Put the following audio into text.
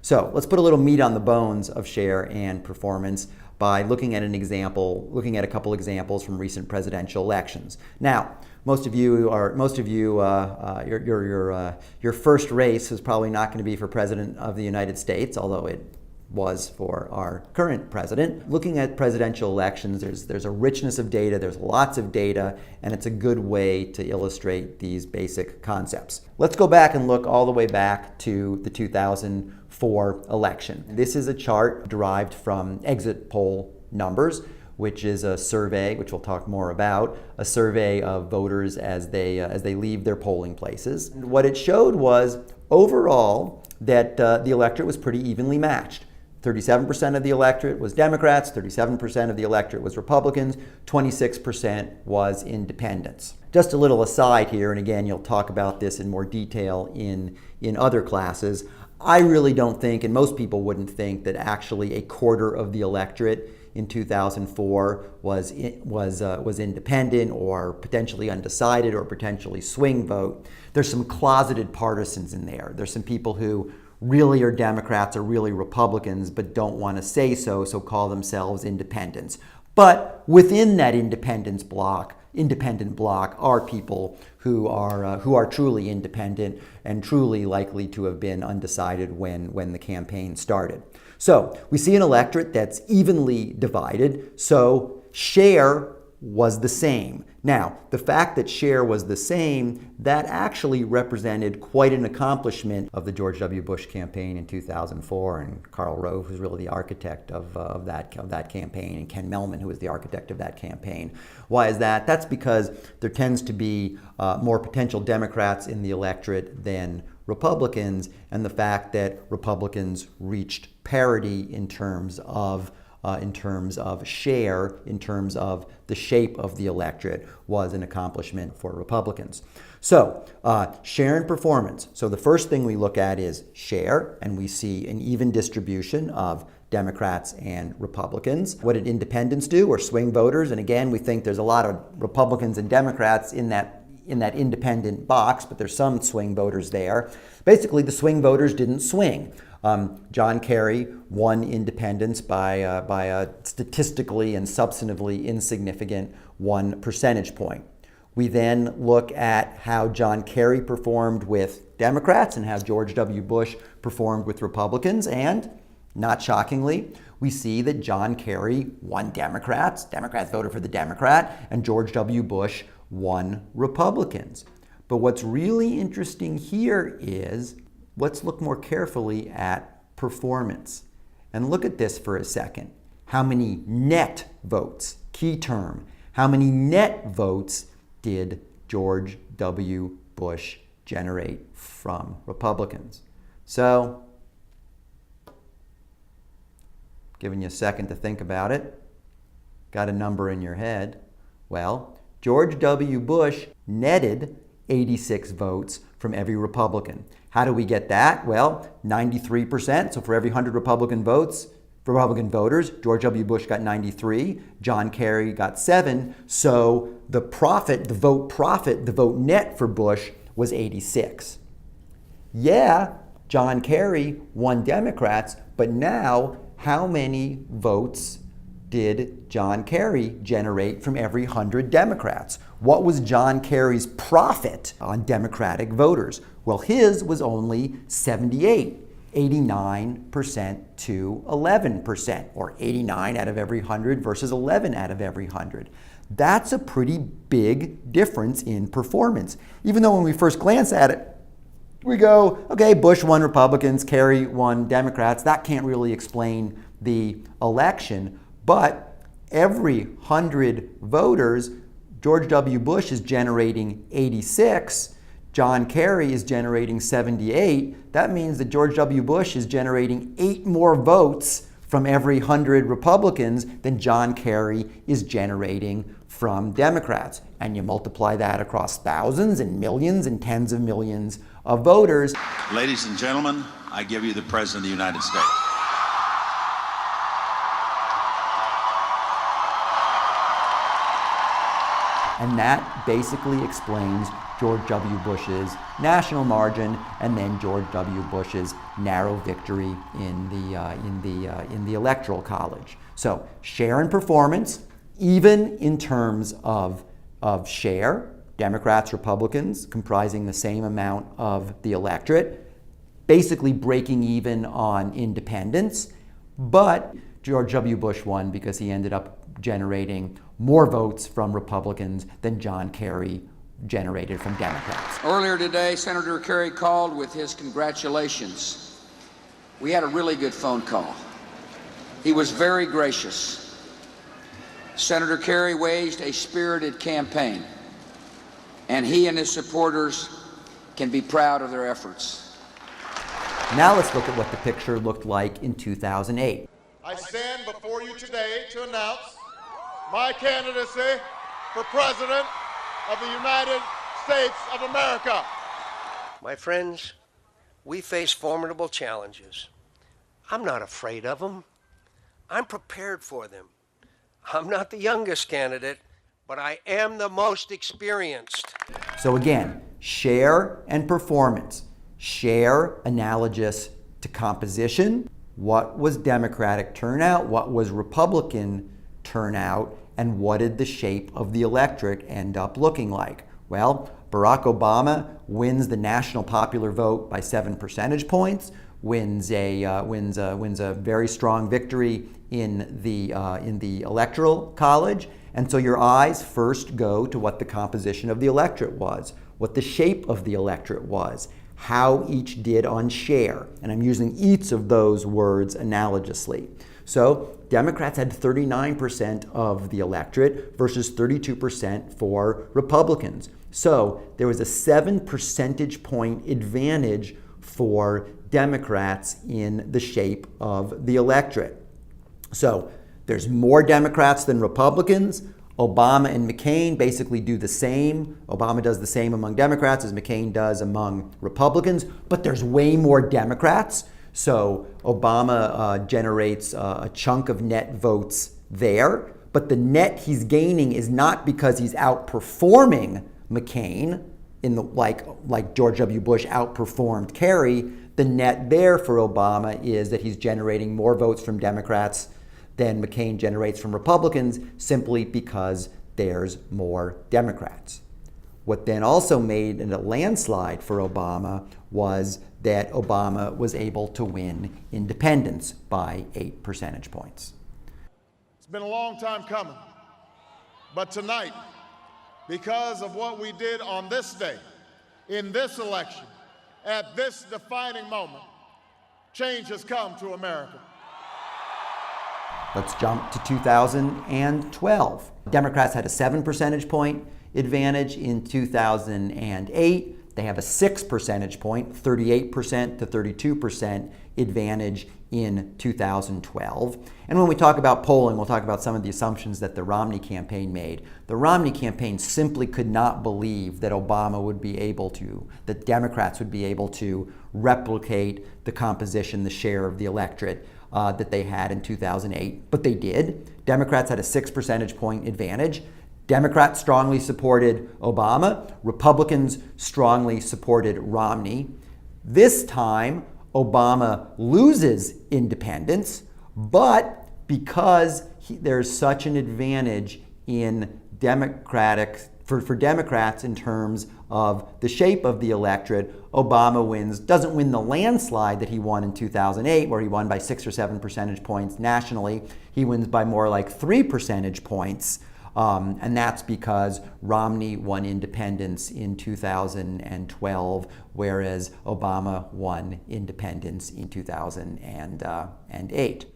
So let's put a little meat on the bones of share and performance by looking at a couple examples from recent presidential elections. Now, your first race is probably not going to be for President of the United States, although it was for our current president. Looking at presidential elections, there's a richness of data, there's lots of data, and it's a good way to illustrate these basic concepts. Let's go back and look all the way back to the 2004 election. This is a chart derived from exit poll numbers, which is a survey, which we'll talk more about, a survey of voters as they leave their polling places. And what it showed was overall that the electorate was pretty evenly matched. 37% of the electorate was Democrats, 37% of the electorate was Republicans, 26% was independents. Just a little aside here, and again, you'll talk about this in more detail in other classes. I really don't think, and most people wouldn't think, that actually a quarter of the electorate in 2004 was independent or potentially undecided or potentially swing vote. There's some closeted partisans in there. There's some people who really are Democrats or really Republicans but don't want to say so call themselves independents. But within that independent bloc are people who are truly independent and truly likely to have been undecided when the campaign started. So we see an electorate that's evenly divided, so share was the same. Now, the fact that share was the same, that actually represented quite an accomplishment of the George W. Bush campaign in 2004, and Karl Rove, who's really the architect of that campaign, and Ken Mehlman, who was the architect of that campaign. Why is that? That's because there tends to be more potential Democrats in the electorate than Republicans, and the fact that Republicans reached parity in terms of share, in terms of the shape of the electorate, was an accomplishment for Republicans. So share and performance. So the first thing we look at is share, and we see an even distribution of Democrats and Republicans. What did independents do, or swing voters? And again, we think there's a lot of Republicans and Democrats in that independent box, but there's some swing voters there. Basically, the swing voters didn't swing. John Kerry won independents by a statistically and substantively insignificant 1 percentage point. We then look at how John Kerry performed with Democrats and how George W. Bush performed with Republicans, and not shockingly, we see that John Kerry won Democrats. Democrats voted for the Democrat, and George W. Bush won Republicans. But what's really interesting here is, let's look more carefully at performance. And look at this for a second. How many net votes, key term, how many net votes did George W. Bush generate from Republicans? So, giving you a second to think about it. Got a number in your head? Well, George W. Bush netted 86 votes from every Republican. How do we get that? Well, 93%. So for every 100 Republican voters, George W. Bush got 93, John Kerry got 7. So the vote net for Bush was 86. Yeah, John Kerry won Democrats, but now how many votes did John Kerry generate from every 100 Democrats? What was John Kerry's profit on Democratic voters? Well, his was only 78, 89% to 11%, or 89 out of every 100 versus 11 out of every 100. That's a pretty big difference in performance. Even though when we first glance at it, we go, okay, Bush won Republicans, Kerry won Democrats. That can't really explain the election. But every 100 voters, George W. Bush is generating 86, John Kerry is generating 78. That means that George W. Bush is generating 8 more votes from every 100 Republicans than John Kerry is generating from Democrats. And you multiply that across thousands and millions and tens of millions of voters. Ladies and gentlemen, I give you the President of the United States. And that basically explains George W. Bush's national margin, and then George W. Bush's narrow victory in the Electoral College. So share and performance, even in terms of share, Democrats, Republicans comprising the same amount of the electorate, basically breaking even on independence. But George W. Bush won because he ended up generating more votes from Republicans than John Kerry generated from Democrats. Earlier today, Senator Kerry called with his congratulations. We had a really good phone call. He was very gracious. Senator Kerry waged a spirited campaign, and he and his supporters can be proud of their efforts. Now let's look at what the picture looked like in 2008. I stand before you today to announce my candidacy for President of the United States of America. My friends, we face formidable challenges. I'm not afraid of them. I'm prepared for them. I'm not the youngest candidate, but I am the most experienced. So again, share and performance. Share analogous to composition. What was Democratic turnout? What was Republican turnout? And what did the shape of the electorate end up looking like? Well, Barack Obama wins the national popular vote by 7 percentage points, wins a very strong victory in the Electoral College. And so your eyes first go to what the composition of the electorate was, what the shape of the electorate was, how each did on share. And I'm using each of those words analogously. So Democrats had 39% of the electorate versus 32% for Republicans. So there was a 7 percentage point advantage for Democrats in the shape of the electorate. So there's more Democrats than Republicans. Obama and McCain basically do the same. Obama does the same among Democrats as McCain does among Republicans, but there's way more Democrats. So Obama generates a chunk of net votes there, but the net he's gaining is not because he's outperforming McCain in the like George W. Bush outperformed Kerry. The net there for Obama is that he's generating more votes from Democrats than McCain generates from Republicans, simply because there's more Democrats. What then also made it a landslide for Obama was that Obama was able to win independents by 8 percentage points. It's been a long time coming, but tonight, because of what we did on this day, in this election, at this defining moment, change has come to America. Let's jump to 2012. Democrats had a 7 percentage point advantage in 2008. They have a 6 percentage point, 38% to 32% advantage in 2012. And when we talk about polling, we'll talk about some of the assumptions that the Romney campaign made. The Romney campaign simply could not believe that Obama would be able to, that Democrats would be able to replicate the composition, the share of the electorate that they had in 2008, but they did. Democrats had a 6 percentage point advantage. Democrats strongly supported Obama. Republicans strongly supported Romney. This time, Obama loses independents, but because there's such an advantage in for Democrats in terms of the shape of the electorate, Obama wins, doesn't win the landslide that he won in 2008, where he won by 6 or 7 percentage points nationally. He wins by more like 3 percentage points. And that's because Romney won independents in 2012, whereas Obama won independents in 2008.